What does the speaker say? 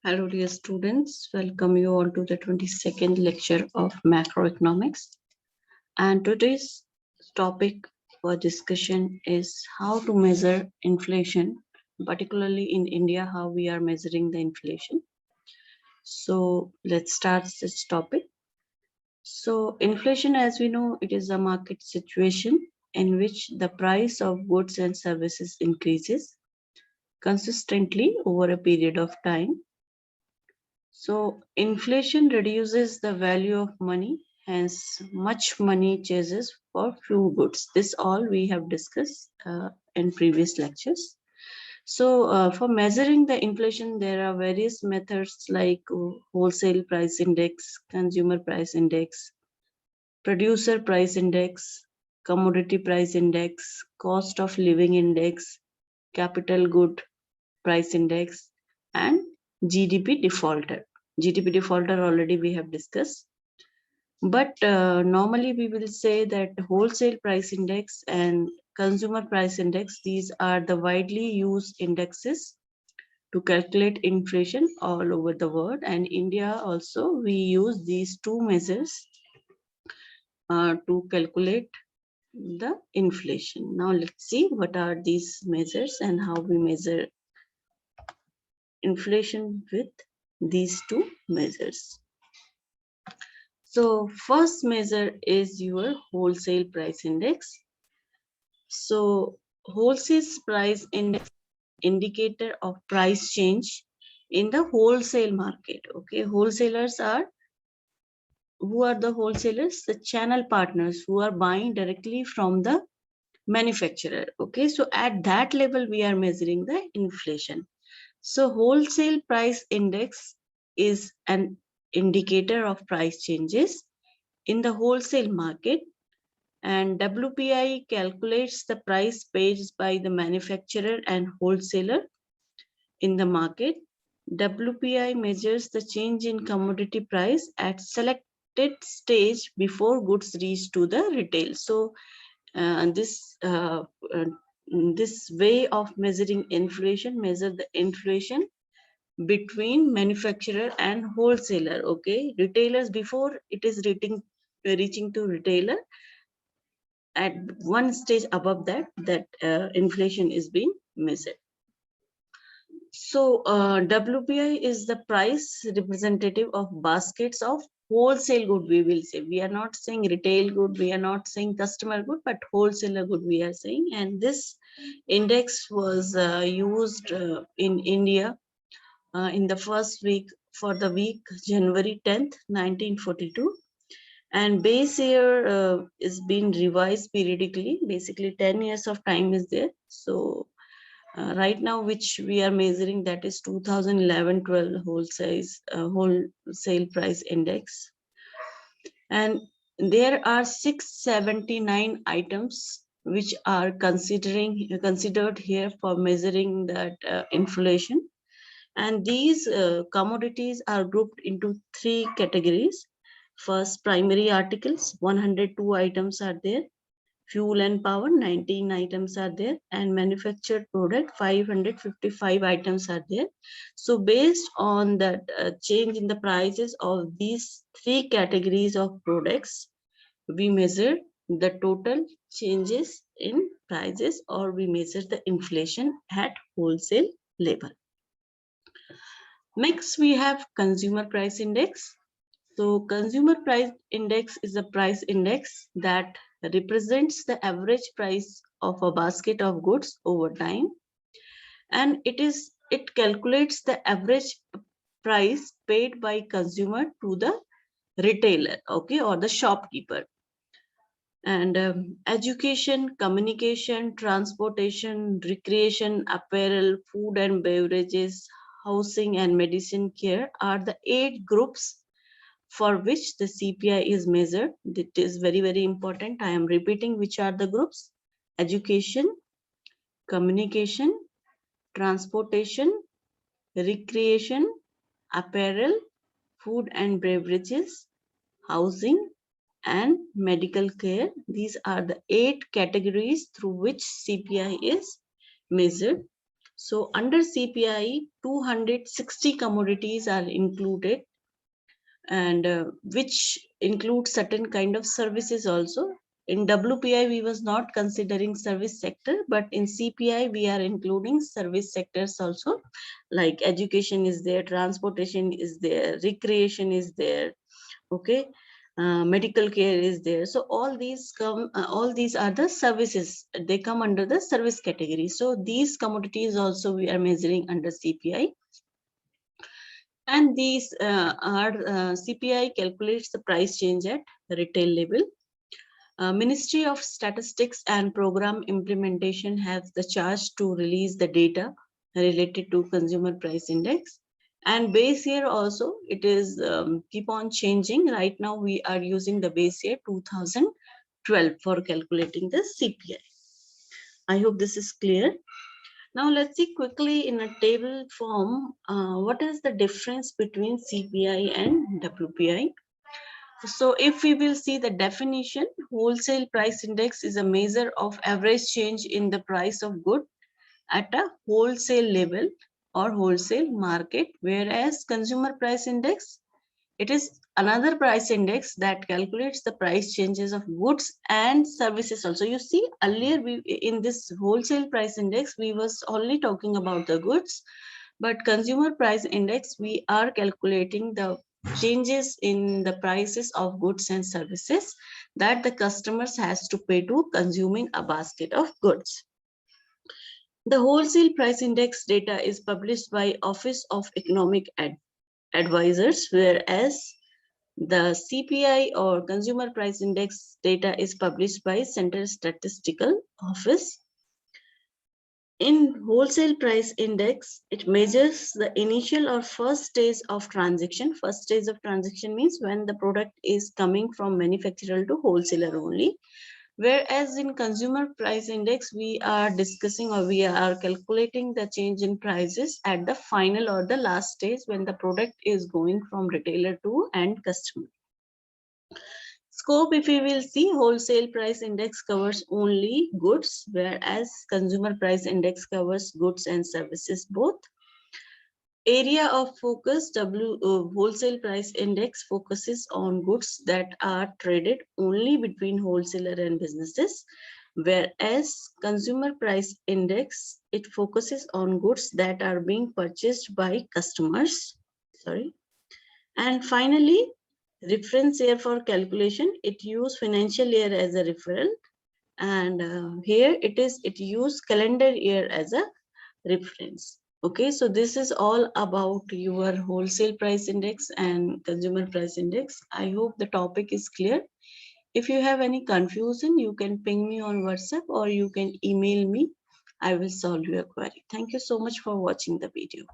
Hello, dear students. Welcome you all to the 22nd lecture of macroeconomics. And today's topic for discussion is how to measure inflation, particularly in India, how we are measuring the inflation. So let's start this topic. So inflation, as we know, it is a market situation in which the price of goods and services increases consistently over a period of time. So inflation reduces the value of money, hence much money chases for few goods. This all we have discussed in previous lectures. So for measuring the inflation, there are various methods like wholesale price index, consumer price index, producer price index, commodity price index, cost of living index, capital good price index, and GDP defaulter. GDP defaulter already we have discussed. But normally we will say that wholesale price index and consumer price index, these are the widely used indexes to calculate inflation all over the world. And India also, we use these two measures to calculate the inflation. Now let's see what are these measures and how we measure inflation with these two measures. So first measure is your wholesale price index. So wholesale price index indicator of price change in the wholesale market. Okay, wholesalers are, who are the wholesalers? The channel partners who are buying directly from the manufacturer. Okay, so at that level we are measuring the inflation. So wholesale price index is an indicator of price changes in the wholesale market, and WPI calculates the price paid by the manufacturer and wholesaler in the market. WPI measures the change in commodity price at selected stage before goods reach to the retail. So uh, this uh, uh, this way of measuring inflation, measure the inflation between manufacturer and wholesaler. Okay, retailers before it is reaching to retailer, at one stage above that inflation is being measured. So WPI is the price representative of baskets of wholesale good, we will say. We are not saying retail good, we are not saying customer good, but wholesaler good we are saying. And this index was used in India in the first week, for the week January 10th, 1942. And base year is being revised periodically. Basically 10 years of time is there. So right now which we are measuring, that is 2011-12 wholesale price index. And there are 679 items which are considered here for measuring that inflation. And these commodities are grouped into three categories. First, primary articles, 102 items are there. Fuel and power, 19 items are there. And manufactured product, 555 items are there. So based on that change in the prices of these three categories of products, we measure the total changes in prices, or we measure the inflation at wholesale level. Next, we have consumer price index. So consumer price index is a price index that represents the average price of a basket of goods over time. And it calculates the average price paid by consumer to the retailer, okay, or the shopkeeper. And education, communication, transportation, recreation, apparel, food and beverages, housing and medicine care are the 8 groups for which the CPI is measured. It is very, very important. I am repeating which are the groups: education, communication, transportation, recreation, apparel, food and beverages, housing, and medical care. These are the 8 categories through which CPI is measured. So under CPI, 260 commodities are included, and which include certain kind of services also. In WPI, we was not considering service sector, but in CPI, we are including service sectors also, like education is there, transportation is there, recreation is there, okay, medical care is there. So all these are the services. They come under the service category. So these commodities also we are measuring under CPI. And these are CPI calculates the price change at retail level. Ministry of Statistics and Program Implementation has the charge to release the data related to consumer price index. And base year also, it is keep on changing. Right now, we are using the base year 2012 for calculating the CPI. I hope this is clear. Now let's see quickly in a table form, what is the difference between CPI and WPI. So if we will see the definition, wholesale price index is a measure of average change in the price of good at a wholesale level or wholesale market, whereas consumer price index, it is another price index that calculates the price changes of goods and services also. You see, earlier in this wholesale price index, we was only talking about the goods, but consumer price index, we are calculating the changes in the prices of goods and services that the customers has to pay to consuming a basket of goods. The wholesale price index data is published by Office of Economic Advisors, whereas the CPI or Consumer Price Index data is published by Central Statistical Office. In wholesale price index, it measures the initial or first stage of transaction. First stage of transaction means when the product is coming from manufacturer to wholesaler only. Whereas in consumer price index, we are discussing or we are calculating the change in prices at the final or the last stage when the product is going from retailer to end customer. Scope, if we will see, wholesale price index covers only goods, whereas consumer price index covers goods and services both. Area of focus, wholesale price index focuses on goods that are traded only between wholesaler and businesses, whereas consumer price index, it focuses on goods that are being purchased by customers. Sorry. And finally, reference year for calculation, it use financial year as a reference, and here it use calendar year as a reference. Okay, so this is all about your wholesale price index and consumer price index. I hope the topic is clear. If you have any confusion, you can ping me on WhatsApp or you can email me. I will solve your query. Thank you so much for watching the video.